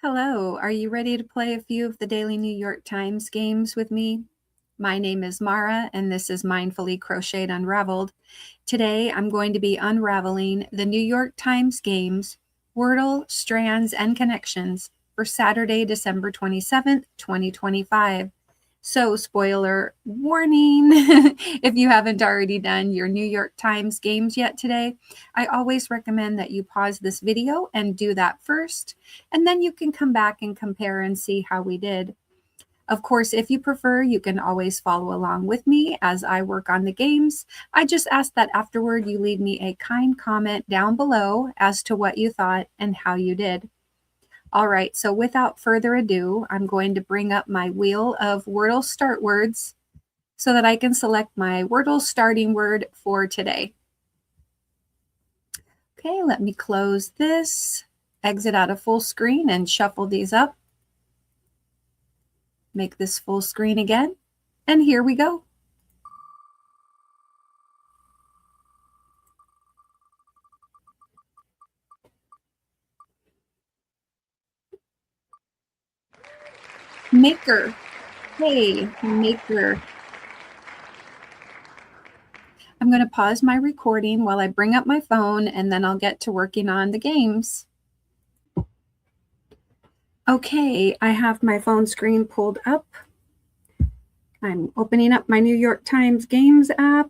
Hello, are you ready to play a few of the daily New York Times games with me? My name is Mara, and this is Mindfully Crocheted Unraveled. Today, I'm going to be unraveling the New York Times games, Wordle, Strands, and Connections for Saturday, December 27th, 2025. So, spoiler warning, if you haven't already done your New York Times games yet today, I always recommend that you pause this video and do that first, and then you can come back and compare and see how we did. Of course, if you prefer, you can always follow along with me as I work on the games. I just ask that afterward you leave me a kind comment down below as to what you thought and how you did. All right, so without further ado, I'm going to bring up my wheel of Wordle start words so that I can select my Wordle starting word for today. Okay, let me close this, exit out of full screen and shuffle these up. Make this full screen again, and here we go. Maker. Hey, maker. I'm going to pause my recording while I bring up my phone, and then I'll get to working on the games. Okay, I have my phone screen pulled up. I'm opening up my New York Times Games app,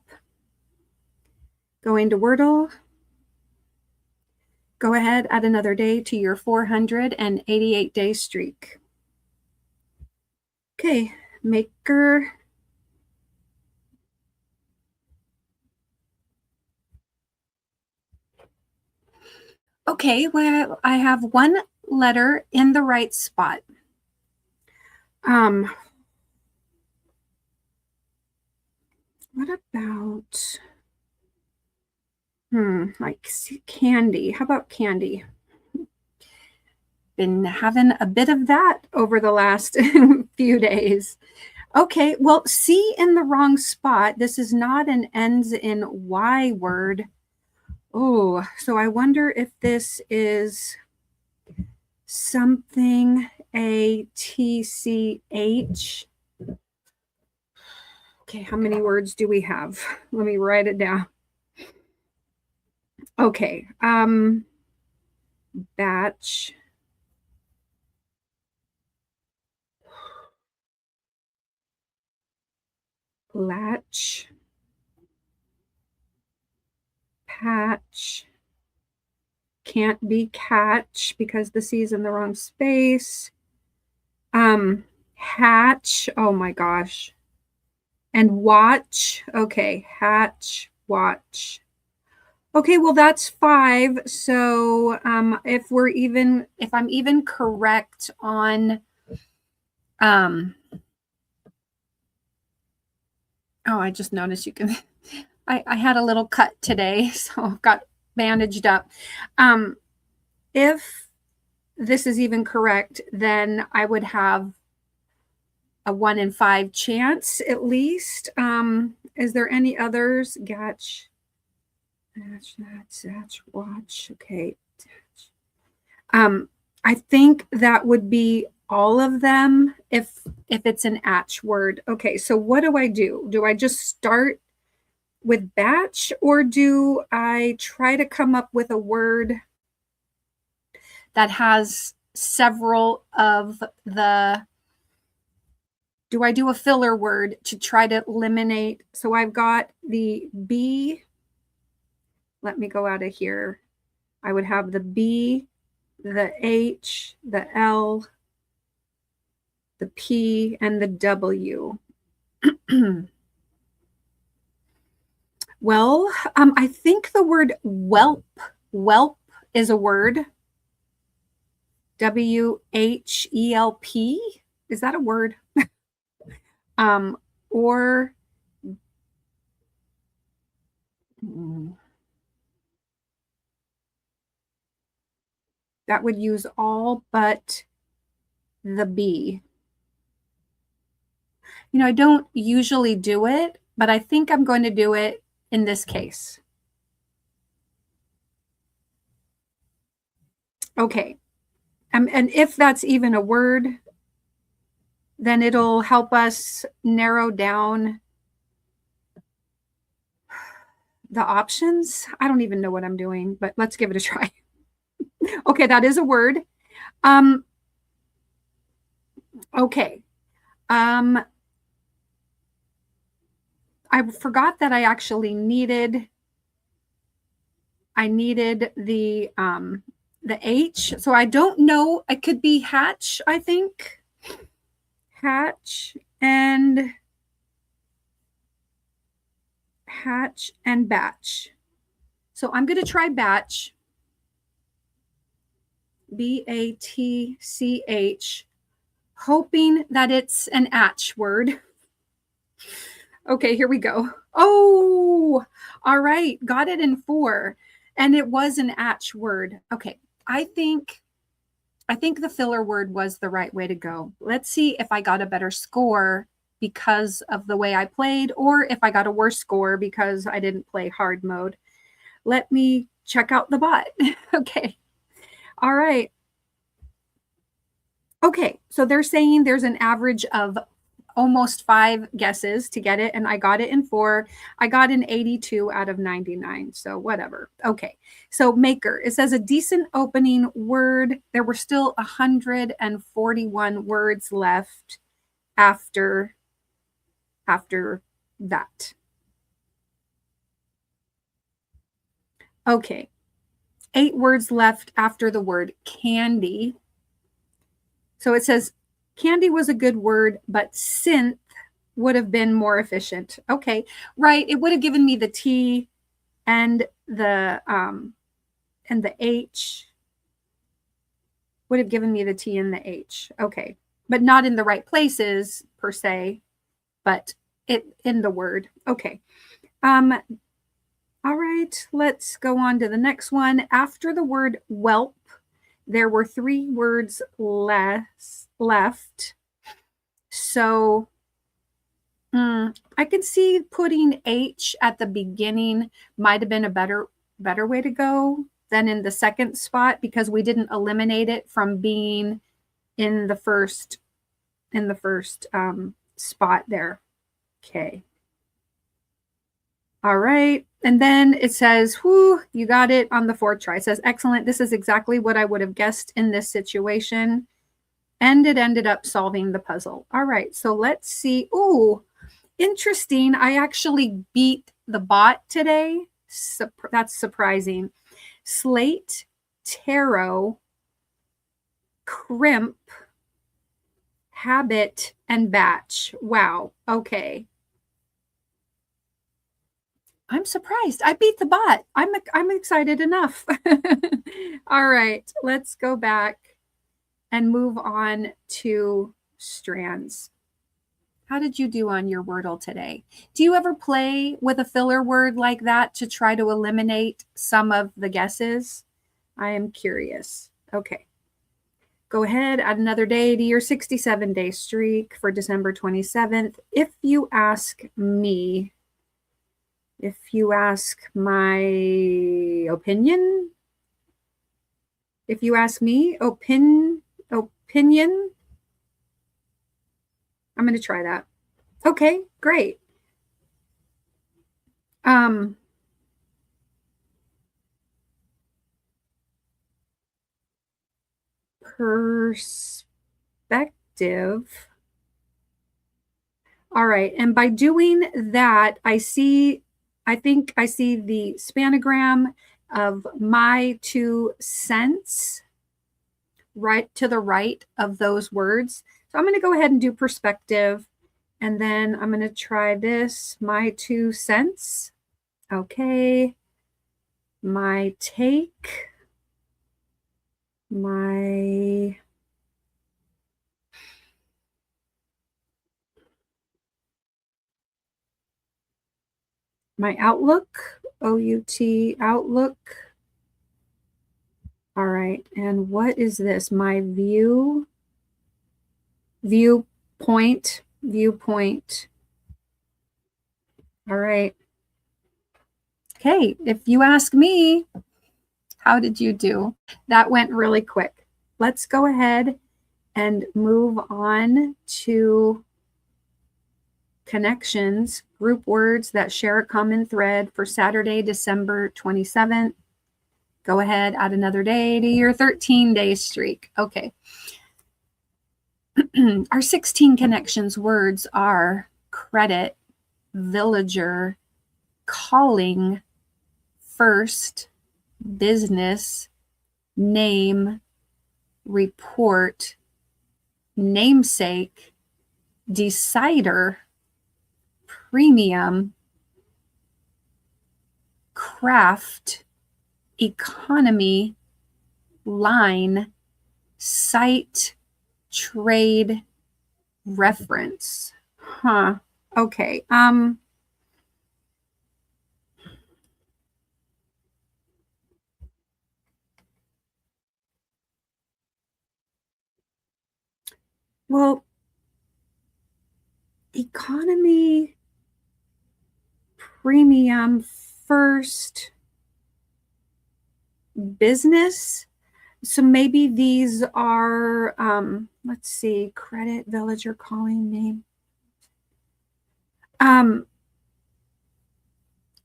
going to Wordle. Go ahead, add another day to your 488-day streak. Okay, maker. Okay, well, I have one letter in the right spot. What about, like candy? How about candy? Been having a bit of that over the last few days. Okay, well, C in the wrong spot. This is not an ends in Y word. Oh, so I wonder if this is something ATCH. Okay, how many words do we have? Let me write it down. Okay, batch. Latch. Patch. Can't be catch because the C is in the wrong space. Hatch. Oh my gosh. And watch. Okay, hatch, watch. Okay, well that's 5. So if I'm even correct on oh, I just noticed you can I had a little cut today, so I've got bandaged up. If this is even correct, then I would have a 1 in 5 chance at least. Is there any others? Gatch. That's watch. Okay. I think that would be all of them if it's an atch word. Okay, so what do? Do I just start with batch, or do I try to come up with a word that has several of the, do I do a filler word to try to eliminate? So I've got the B. Let me go out of here. I would have the B, the H, the L, the P, and the W. Well, I think the word whelp is a word. WHELP. Is that a word? Or that would use all but the B. You know, I don't usually do it, but I think I'm going to do it in this case. Okay. And if that's even a word, then it'll help us narrow down the options. I don't even know what I'm doing, but let's give it a try. Okay, that is a word. Okay. I forgot that I actually needed the H. So I don't know. It could be hatch, I think. Hatch and batch. So I'm going to try batch. BATCH, hoping that it's an atch word. Okay, here we go. Oh, all right. Got it in 4. And it was an atch word. Okay, I think the filler word was the right way to go. Let's see if I got a better score because of the way I played, or if I got a worse score because I didn't play hard mode. Let me check out the bot. Okay. All right. Okay, so they're saying there's an average of almost 5 guesses to get it, and I got it in 4. I got an 82 out of 99, so whatever. Okay, so maker. It says a decent opening word. There were still 141 words left after that. Okay, 8 words left after the word candy. So it says candy was a good word, but synth would have been more efficient. Okay, right. It would have given me the T and the H. Would have given me the T and the H. Okay, but not in the right places per se, but it in the word. Okay. All right, let's go on to the next one. After the word whelp, there were 3 words left. So I could see putting H at the beginning might have been a better way to go than in the second spot, because we didn't eliminate it from being in the first spot there. Okay. All right. And then it says, whoo, you got it on the 4th try. It says, excellent. This is exactly what I would have guessed in this situation. And it ended up solving the puzzle. All right. So let's see. Ooh, interesting. I actually beat the bot today. That's surprising. Slate, tarot, crimp, habit, and batch. Wow. Okay. I'm surprised. I beat the bot. I'm excited enough. All right, let's go back and move on to strands. How did you do on your Wordle today? Do you ever play with a filler word like that to try to eliminate some of the guesses? I am curious. Okay. Go ahead, add another day to your 67-day streak for December 27th. If you ask me, if you ask my opinion, if you ask me opinion, I'm going to try that. Okay, great. Perspective. All right, and by doing that, I think I see the spanogram of my 2 cents right to the right of those words. So I'm going to go ahead and do perspective, and then I'm going to try this, my 2 cents. Okay, my take, my outlook, O-U-T, outlook. All right, and what is this? My viewpoint. All right. Okay, if you ask me, how did you do? That went really quick. let's go ahead and move on to connections, group words that share a common thread for Saturday, December 27th. Go ahead, add another day to your 13-day streak. Okay. Our 16 connections words are credit, villager, calling, first, business, name, report, namesake, decider, premium, craft, economy, line, site, trade, reference. Okay. Well, economy, premium, first, business. So maybe these are, let's see, credit, villager, calling, name.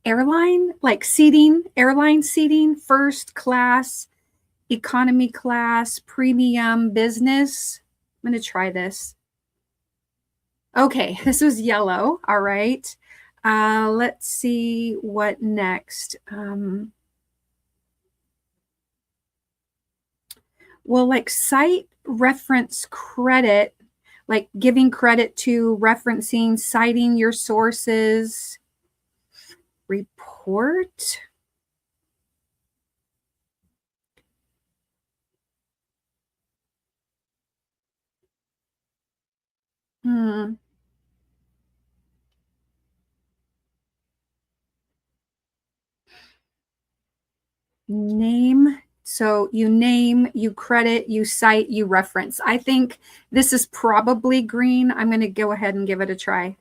Airline, like seating, airline seating, first class, economy class, premium, business. I'm going to try this. Okay, this was yellow. All right. Let's see what next. Well, like cite, reference, credit, like giving credit to, referencing, citing your sources, report. Name. So you name, you credit, you cite, you reference. I think this is probably green. I'm going to go ahead and give it a try.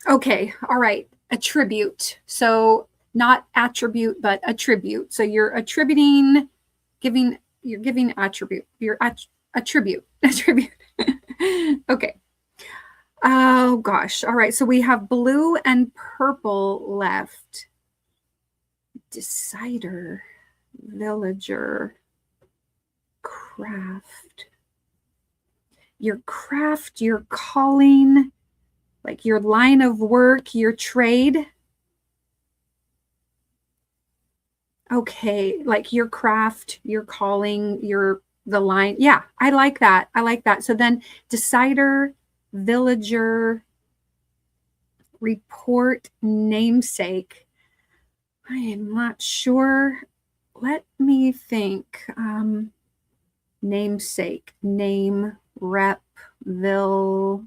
Okay. All right. Attribute. So not attribute, but attribute. So you're attributing, you're giving attribute. You're attribute. Okay. Oh gosh. All right. So we have blue and purple left. Decider, villager, craft. Your craft, your calling, like your line of work, your trade. Okay, like your craft, your calling, the line. Yeah, I like that. I like that. So then decider, villager, report, namesake. I am not sure. Let me think. Namesake, name, rep, vil.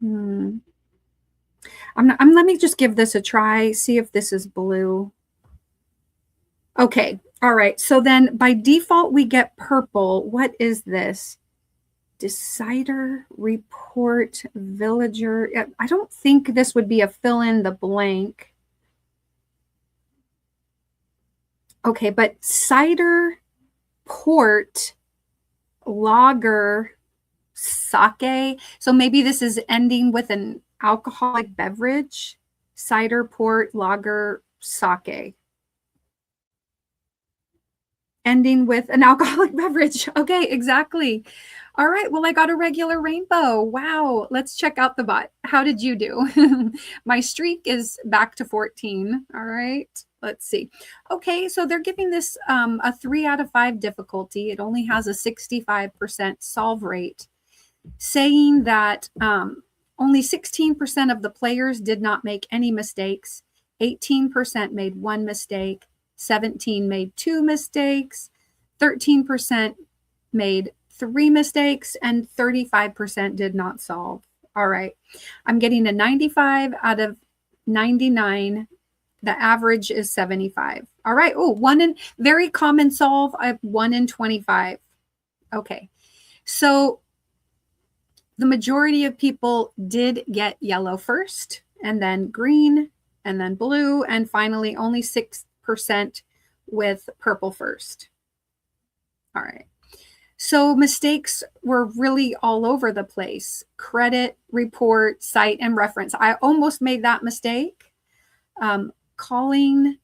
Let me just give this a try, see if this is blue. Okay, all right. So then by default, we get purple. What is this? Decider, report, villager. I don't think this would be a fill in the blank. Okay, but cider, port, lager, sake. So maybe this is ending with an alcoholic beverage. Cider, port, lager, sake. Ending with an alcoholic beverage. Okay, exactly. All right. Well, I got a regular rainbow. Wow. Let's check out the bot. How did you do? My streak is back to 14. All right. Let's see. Okay. So they're giving this a 3 out of 5 difficulty. It only has a 65% solve rate, saying that only 16% of the players did not make any mistakes. 18% made 1 mistake. 17 made 2 mistakes. 13% made 3 mistakes, and 35% did not solve. All right. I'm getting a 95 out of 99. The average is 75. All right. Oh, very common solve. I have 1 in 25. Okay. So the majority of people did get yellow first, and then green, and then blue, and finally only 6% with purple first. All right. So mistakes were really all over the place. Credit, report, cite, and reference. I almost made that mistake. Calling,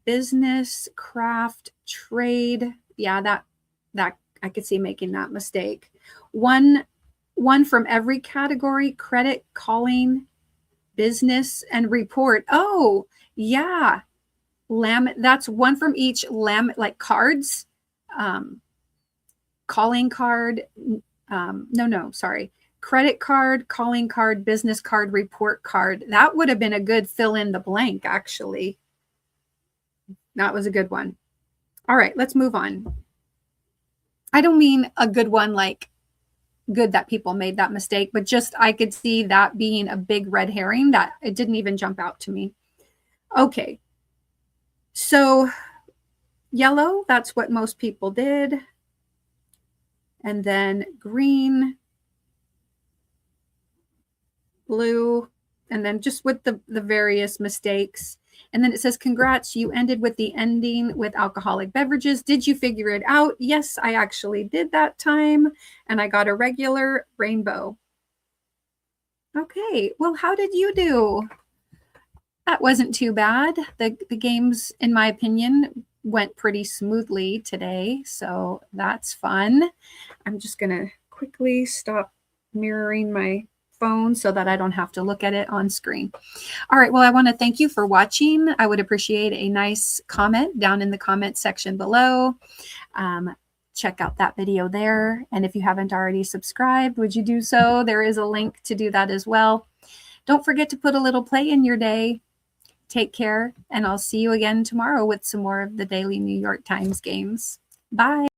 business, craft, trade. Yeah, that I could see making that mistake. One from every category: credit, calling, business, and report. Oh, yeah. That's one from each. Like cards, calling card. Sorry. Credit card, calling card, business card, report card. That would have been a good fill in the blank, actually. That was a good one. All right, let's move on. I don't mean a good one like good that people made that mistake, but just I could see that being a big red herring that it didn't even jump out to me. Okay. So yellow, that's what most people did. And then green, blue, and then just with the various mistakes. And then it says, congrats, you ended with the ending with alcoholic beverages. Did you figure it out? Yes, I actually did that time. And I got a regular rainbow. Okay, well, how did you do? That wasn't too bad. The games, in my opinion, went pretty smoothly today. So that's fun. I'm just going to quickly stop mirroring my phone so that I don't have to look at it on screen. All right. Well, I want to thank you for watching. I would appreciate a nice comment down in the comment section below. Check out that video there. And if you haven't already subscribed, would you do so? There is a link to do that as well. Don't forget to put a little play in your day. Take care, and I'll see you again tomorrow with some more of the daily New York Times games. Bye.